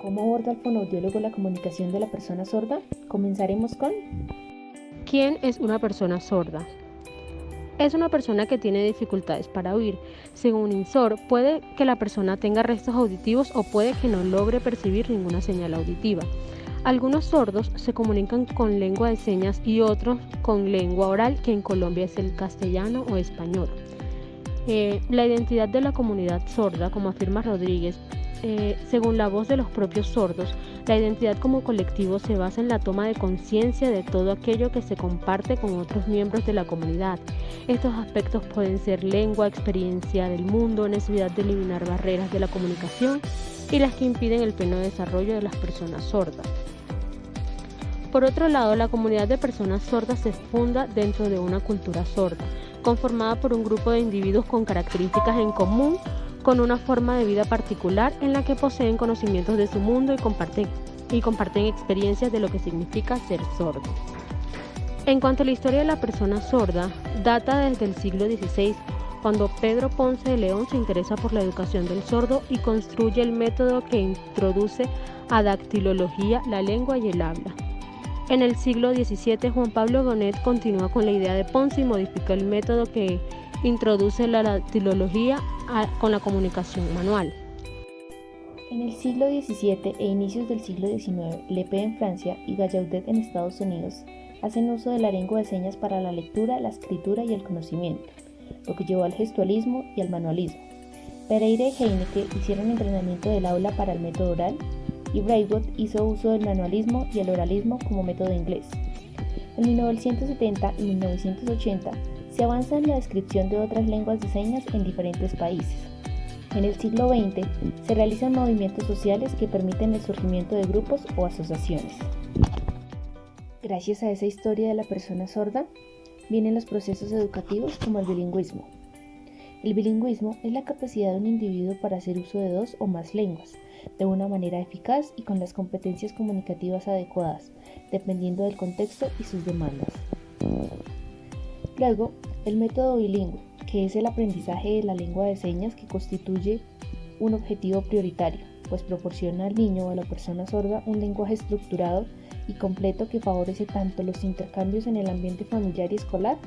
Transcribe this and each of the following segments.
¿Cómo aborda el fonoaudiólogo la comunicación de la persona sorda? Comenzaremos con... ¿Quién es una persona sorda? Es una persona que tiene dificultades para oír. Según INSOR, puede que la persona tenga restos auditivos o puede que no logre percibir ninguna señal auditiva. Algunos sordos se comunican con lengua de señas y otros con lengua oral, que en Colombia es el castellano o español. La identidad de la comunidad sorda, como afirma Rodríguez, según la voz de los propios sordos, la identidad como colectivo se basa en la toma de conciencia de todo aquello que se comparte con otros miembros de la comunidad. Estos aspectos pueden ser lengua, experiencia del mundo, necesidad de eliminar barreras de la comunicación y las que impiden el pleno desarrollo de las personas sordas. Por otro lado, la comunidad de personas sordas se funda dentro de una cultura sorda, conformada por un grupo de individuos con características en común, con una forma de vida particular en la que poseen conocimientos de su mundo y comparten experiencias de lo que significa ser sordo. En cuanto a la historia de la persona sorda, data desde el siglo XVI, cuando Pedro Ponce de León se interesa por la educación del sordo y construye el método que introduce a dactilología, la lengua y el habla. En el siglo XVII, Juan Pablo Bonet continúa con la idea de Ponce y modificó el método que introduce la dactilología con la comunicación manual. En el siglo XVII e inicios del siglo XIX, Lepé en Francia y Gallaudet en Estados Unidos hacen uso de la lengua de señas para la lectura, la escritura y el conocimiento, lo que llevó al gestualismo y al manualismo. Pereira y Heinecke hicieron entrenamiento del aula para el método oral, y Braidwood hizo uso del manualismo y el oralismo como método inglés. En 1970 y 1980 se avanza en la descripción de otras lenguas de señas en diferentes países. En el siglo XX se realizan movimientos sociales que permiten el surgimiento de grupos o asociaciones. Gracias a esa historia de la persona sorda, vienen los procesos educativos como el bilingüismo. El bilingüismo es la capacidad de un individuo para hacer uso de dos o más lenguas, de una manera eficaz y con las competencias comunicativas adecuadas, dependiendo del contexto y sus demandas. Luego, el método bilingüe, que es el aprendizaje de la lengua de señas que constituye un objetivo prioritario, pues proporciona al niño o a la persona sorda un lenguaje estructurado y completo que favorece tanto los intercambios en el ambiente familiar y escolar,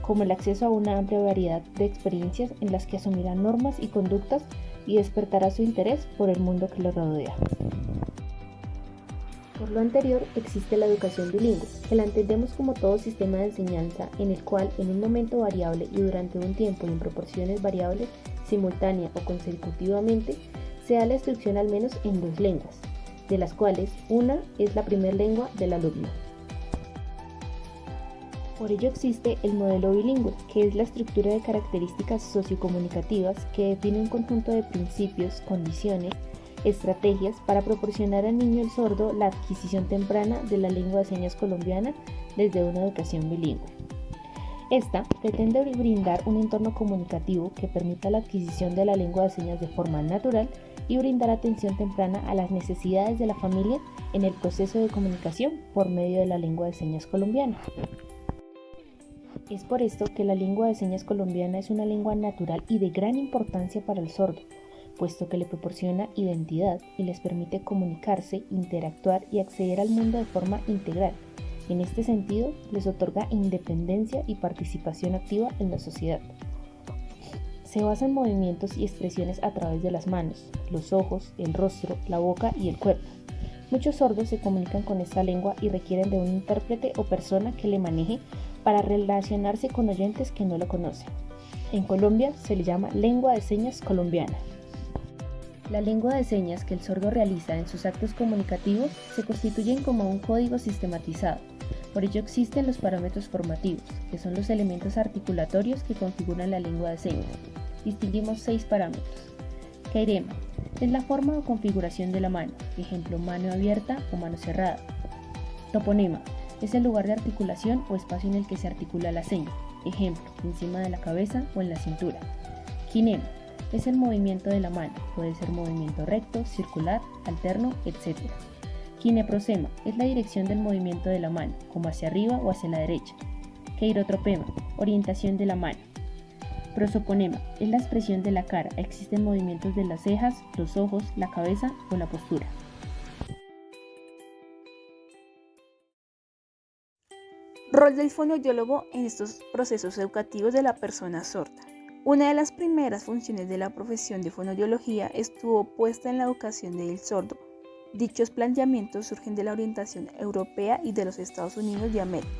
como el acceso a una amplia variedad de experiencias en las que asumirá normas y conductas y despertará su interés por el mundo que lo rodea. Por lo anterior, existe la educación bilingüe, que la entendemos como todo sistema de enseñanza en el cual, en un momento variable y durante un tiempo y en proporciones variables, simultánea o consecutivamente, se da la instrucción al menos en dos lenguas, de las cuales una es la primera lengua del alumno. Por ello existe el modelo bilingüe, que es la estructura de características sociocomunicativas que define un conjunto de principios, condiciones, estrategias para proporcionar al niño el sordo la adquisición temprana de la lengua de señas colombiana desde una educación bilingüe. Esta pretende brindar un entorno comunicativo que permita la adquisición de la lengua de señas de forma natural y brindar atención temprana a las necesidades de la familia en el proceso de comunicación por medio de la lengua de señas colombiana. Es por esto que la lengua de señas colombiana es una lengua natural y de gran importancia para el sordo, puesto que le proporciona identidad y les permite comunicarse, interactuar y acceder al mundo de forma integral. En este sentido, les otorga independencia y participación activa en la sociedad. Se basa en movimientos y expresiones a través de las manos, los ojos, el rostro, la boca y el cuerpo. Muchos sordos se comunican con esta lengua y requieren de un intérprete o persona que le maneje para relacionarse con oyentes que no lo conocen. En Colombia se le llama lengua de señas colombiana. La lengua de señas que el sordo realiza en sus actos comunicativos se constituyen como un código sistematizado. Por ello existen los parámetros formativos, que son los elementos articulatorios que configuran la lengua de señas. Distinguimos 6 parámetros. Cairema es la forma o configuración de la mano, ejemplo mano abierta o mano cerrada. Toponema es el lugar de articulación o espacio en el que se articula la seña, ejemplo, encima de la cabeza o en la cintura. Kinema es el movimiento de la mano, puede ser movimiento recto, circular, alterno, etc. Kineprosema es la dirección del movimiento de la mano, como hacia arriba o hacia la derecha. Keirotropema, orientación de la mano. Prosoponema es la expresión de la cara, existen movimientos de las cejas, los ojos, la cabeza o la postura. Rol del fonoaudiólogo en estos procesos educativos de la persona sorda. Una de las primeras funciones de la profesión de fonoaudiología estuvo puesta en la educación del sordo. Dichos planteamientos surgen de la orientación europea y de los Estados Unidos de América.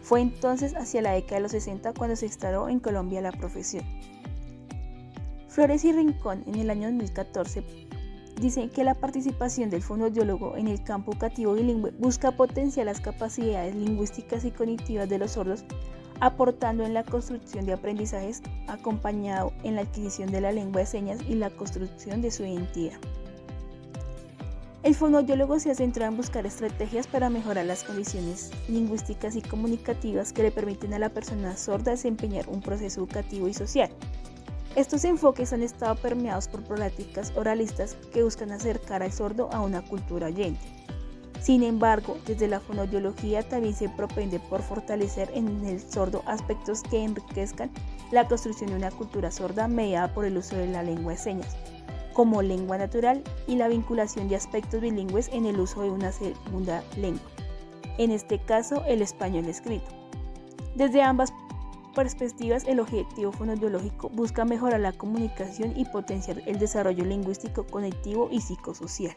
Fue entonces hacia la década de los 60 cuando se instaló en Colombia la profesión. Flores y Rincón, en el año 2014, dicen que la participación del fonoaudiólogo en el campo educativo bilingüe busca potenciar las capacidades lingüísticas y cognitivas de los sordos, aportando en la construcción de aprendizajes, acompañado en la adquisición de la lengua de señas y la construcción de su identidad. El fonoaudiólogo se ha centrado en buscar estrategias para mejorar las condiciones lingüísticas y comunicativas que le permiten a la persona sorda desempeñar un proceso educativo y social. Estos enfoques han estado permeados por prácticas oralistas que buscan acercar al sordo a una cultura oyente. Sin embargo, desde la fonoaudiología también se propende por fortalecer en el sordo aspectos que enriquezcan la construcción de una cultura sorda mediada por el uso de la lengua de señas como lengua natural y la vinculación de aspectos bilingües en el uso de una segunda lengua, en este caso el español escrito. Desde ambas perspectivas, el objetivo fonoaudiológico busca mejorar la comunicación y potenciar el desarrollo lingüístico, cognitivo y psicosocial.